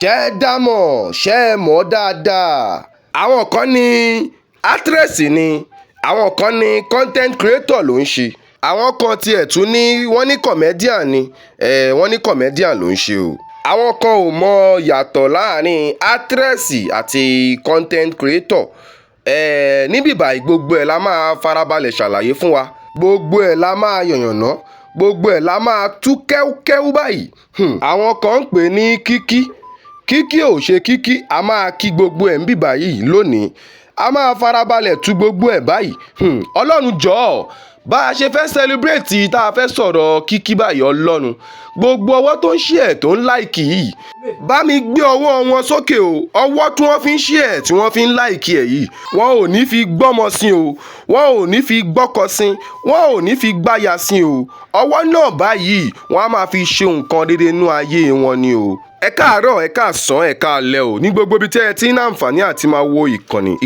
ṣẹ́ ẹ dámọ̀ ṣẹ́ ẹ mọ̀ dáadáa. Àwọn kan ní actress ni, àwọn kan ní content creator ló ń ṣe, àwọn kan tiẹ̀ tún ní wọ́n ní comedian ni, wọ́n ní comedian ló ń ṣe o. Àwọn kan ò mọ yàtọ̀ láàrin actress àti content creator. Níbí báyìí gbogbo ẹ̀ la máa farabalẹ̀ ṣàlàyé fún wa, gbogbo ẹ̀ la máa yànnàná, gbogbo ẹ̀ la máa tú kẹ́úkẹ́ú báyìí. Àwọn kan ń pè ní Kiekie ò ṣe Kiekie, a máa kí gbogbo ẹ̀ ń bì báyìí lónìí, a máa farabalẹ̀ tú gbogbo ẹ̀ báyìí. Ọlọ́run jọ̀ọ́, bá a ṣe fẹ́ celebrate tá a fẹ́ sọ̀rọ̀ Kiekie báyìí, Ọlọ́run gbogbo ọwọ́ tó ń share tó ń like yìí, bá mi gbé ọwọ́ wọn sókè o. Ọwọ́ tí wọ́n fi ń share tí wọ́n fi ń like ẹ̀ yìí, wọn ò ní fi gbọ́mọ sí o, wọn ò ní fi gbọ́kọ sí, wọn ò ní fi gbáya sí o. Ọwọ́ náà báyìí wọ́n á máa fi ṣe nǹkan dédé nínú ayé wọn ni o. Ẹ káàárọ̀, ẹ káàsán, ẹ káalẹ́ o ní gbogbo ibi tẹ́ ẹ ti ń ní àǹfààní àti máa wo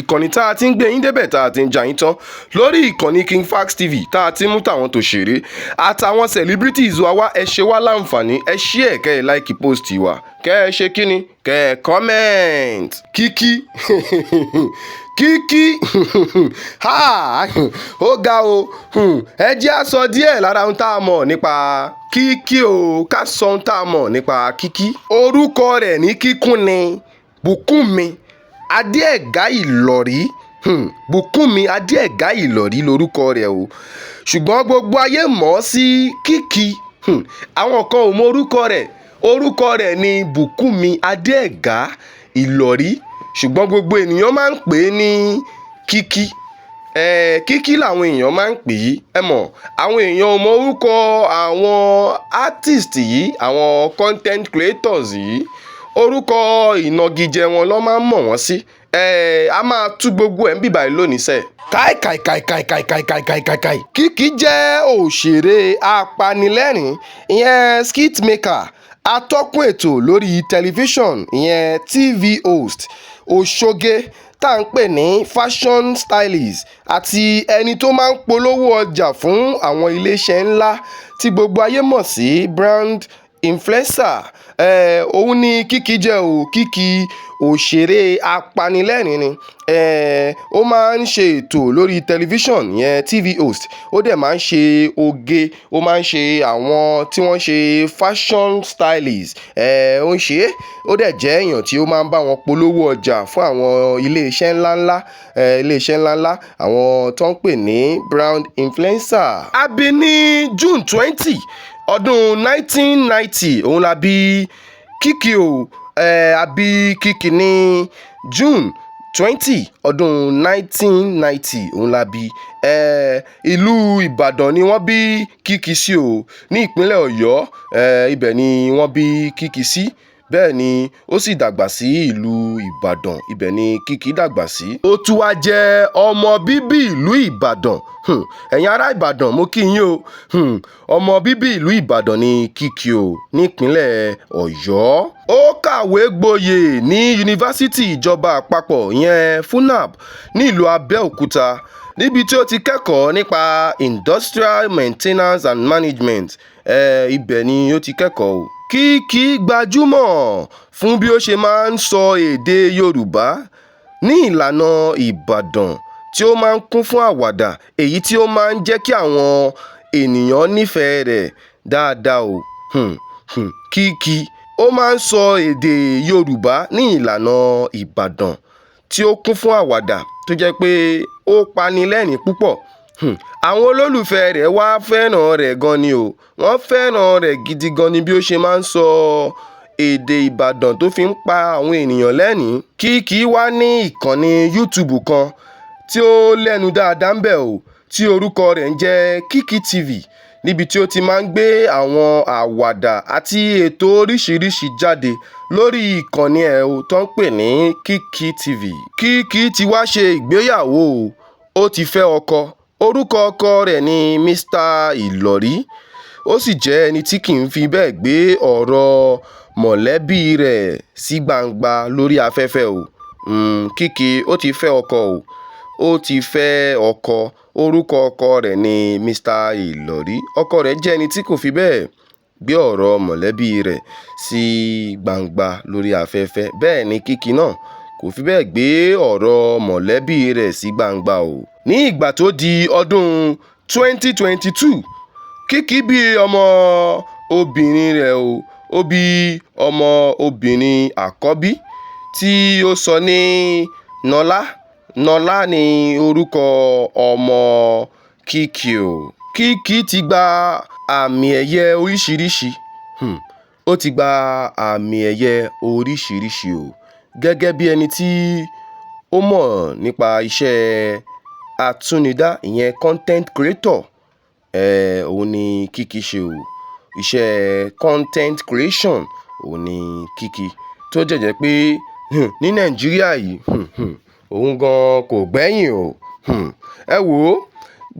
ìkànnì tá a ti ń gbé yín débẹ̀, tá a ti ń jà yín tán lórí ìkànnì King Fax TV, tá a ti mú tàwọn tó ṣeré àtàwọn celebrities wa wá. Ẹ ṣe wá láǹfààní, ẹ share, kẹ́ ẹ like post wa, kẹ́ ẹ ṣe kíni, kẹ́ ẹ comment. Kiekie ó ga o. Ẹ jẹ́ á sọ díẹ̀ lára ohun tá a mọ̀ nípa Kiekie o, ká sọ ohun tá a mọ̀ nípa Kiekie. Orúkọ rẹ̀ ní kíkún ni Bùkúnmi Adéẹ̀gá Ìlọ̀rí. Bùkúnmi Adéẹ̀gá Ìlọ̀rí lorúkọ rẹ̀ o, ṣùgbọ́n gbogbo ayé mọ̀ ọ́ sí Kiekie. Àwọn kan ò mọ orúkọ rẹ̀ ní Bùkúnmi Adéẹ̀gá Ìlọ̀rí, ṣùgbọ́n gbogbo ènìyàn máa ń pè é ní Kiekie. Kiekie làwọn èèyàn máa ń pè é. Ẹ mọ̀, àwọn èèyàn ò mọ orúkọ àwọn artist yìí, àwọn content creators yìí, orúkọ ìnagijẹ wọn ló máa ń mọ̀ wọ́n sí. A máa tú gbogbo ẹ̀ ń bì báyìí lónìí sẹ́. Káì. Kiekie jẹ́ òṣèré apanilẹ́rìn, ìyẹn skit maker, atọ́kùn ètò lórí tẹlifíṣọ̀n, ìyẹn TV host, òṣoge tá à ń pè ní fashion stylist, àti ẹni tó máa ń polówó ọjà fún àwọn iléeṣẹ́ ńlá tí gbogbo ayé mọ̀ sí brand influencer. Òun ni Kiekie jẹ́ o. Kiekie òṣèré apanilẹ́rìn ni. Ó máa ń ṣe ètò lórí tẹlifíṣọ̀n, ìyẹn TV host, ó dẹ̀ máa ń ṣe oge, ó máa ń ṣe àwọn tí wọ́n ṣe fashion stylist. Ó ń ṣe é, ó dẹ̀ jẹ́ èèyàn tí ó máa ń bá wọn polówó ọjà fún àwọn iléeṣẹ́ ńláńlá, àwọn tó ń pè ní brand influencer. A bí ní June 20 ọdún 1990, òun la bí Kiekie o. A bí Kiekie ní June 20 ọdún 1990, òun la bí. Ìlú Ìbàdàn ni wọ́n bí Kiekie sí o, ní ìpínlẹ̀ Ọ̀yọ́. Ibẹ̀ ni wọ́n bí Kiekie sí, bẹ́ẹ̀ ni ó sì dàgbà sí ìlú Ìbàdàn, ibẹ̀ ni Kiekie dàgbà sí. Ó tún wá jẹ́ ọmọ bíbí ìlú Ìbàdàn. Ẹ̀yin ará Ìbàdàn, mo kí yín o. Ọmọ bíbí ìlú Ìbàdàn ni Kiekie o, nípínlẹ̀ Ọ̀yọ́. Ó kàwé gboyè ní yunifásítì ìjọba àpapọ̀, ìyẹn FUNAB, nílùú Abẹ́òkúta, níbi tí ó ti kẹ́kọ̀ọ́ nípa industrial maintenance and management. Ibẹ̀ ni ó ti kẹ́kọ̀ọ́ o. Kiekie gbajúmọ̀ fún bí ó ṣe máa ń sọ èdè Yorùbá ní ìlànà Ìbàdàn, tí ó máa ń kún fún àwàdà, èyí tí ó máa ń jẹ́ kí àwọn ènìyàn nífẹ̀ẹ́ rẹ̀ dáadáa o. Kiekie ó máa ń sọ èdè Yorùbá ní ìlànà Ìbàdàn tí ó kún fún àwàdà, tó jẹ́ pé ó pani lẹ́rìn púpọ̀. Àwọn olólùfẹ́ rẹ̀ wá fẹ́ràn rẹ̀ gan ni o. Wọ́n fẹ́ràn rẹ̀ gidi gan ni bí ó ṣe máa ń sọ èdè Ìbàdàn tó fi ń pa àwọn ènìyàn lẹ́rìn. Kiekie wá ní ìkànnì YouTube kan tí ó lẹ́nu dáadáa ń bẹ̀ o, tí orúkọ rẹ̀ ń jẹ́ Kiekie TV, níbi tí ó ti máa ń gbé àwọn àwàdà àti ètò oríṣiríṣi jáde lórí ìkànnì ẹ̀ o tó ń pè ní Kiekie TV. Kiekie ti wá ṣe ìgbéyàwó o, ó ti fẹ́ ọkọ. Orúkọ ọkọ rẹ̀ ni Mr. Ìlọ̀rí. Ó sì jẹ́ ẹni tí kì í fi bẹ́ẹ̀ gbé ọ̀rọ̀ mọ̀lẹ́bí rẹ̀ sí gbangba lórí afẹ́fẹ́ o. Kiekie ó ti fẹ́ ọkọ o, ó ti fẹ́ ọkọ. Orúkọ ọkọ rẹ̀ ni Mr. Ìlọ̀rí. Ọkọ rẹ̀ jẹ́ ẹni tí kò fi bẹ́ẹ̀ gbé ọ̀rọ̀ mọ̀lẹ́bí rẹ̀ sí gbangba lórí afẹ́fẹ́. Bẹ́ẹ̀ ni Kiekie náà kò fi bẹ́ẹ̀ gbé ọ̀rọ̀ mọ̀lẹ́bí rẹ̀ sí gbangba o. Ní ìgbà tó di ọdún 2022, Kiekie bí ọmọ obìnrin rẹ̀ o. Ó bí ọmọ obìnrin àkọ́bí tí ó sọ ní Nọlá. Nọlá ni orúkọ ọmọ Kiekie o. Kiekie ti gba àmì ẹ̀yẹ oríṣiríṣi. Ó ti gba àmì ẹ̀yẹ oríṣiríṣi o. Gẹ́gẹ́ bí ẹni tí ó mọ̀ nípa iṣẹ́ àtúnidá, ìyẹn content creator, òun ni Kiekie ṣe o. Iṣẹ́ content creation òun ni Kiekie tó jẹ́ pé ní Nàìjíríà yìí òun gan kò gbẹ́yìn o. Ẹ wò ó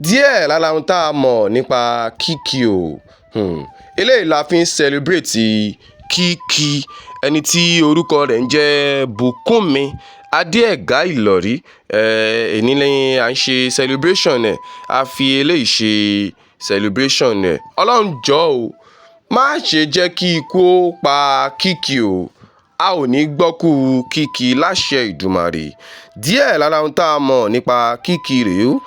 díẹ̀ lára ohun tá a mọ̀ nípa Kiekie o. Eléyìí la fi ń celebrate Kiekie, ẹni tí orúkọ rẹ̀ ń jẹ́ Bùkúnmi Adéẹ̀gá Ìlọ̀rí. Èní ni à ń ṣe celebration ẹ̀. A fi eléyìí ṣe celebration ẹ̀. Ọlọ́run jọ̀ọ́ o, má ṣe jẹ́ kí ikú ó pa Kiekie o. A ò ní gbọ́kú Kiekie láṣẹ Ìdùmarè. Díẹ̀ lára ohun tá a mọ̀ nípa Kiekie rèé o.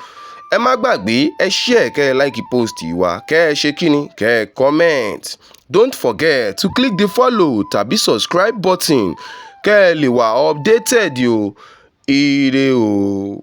Ẹ má gbàgbé, ẹ share, kẹ́ ẹ like post wa, kẹ́ ẹ ṣe kíni, kẹ́ ẹ comment. Don't forget to click the follow tàbí subscribe button kẹ́ ẹ lè wà updated o. Ire o.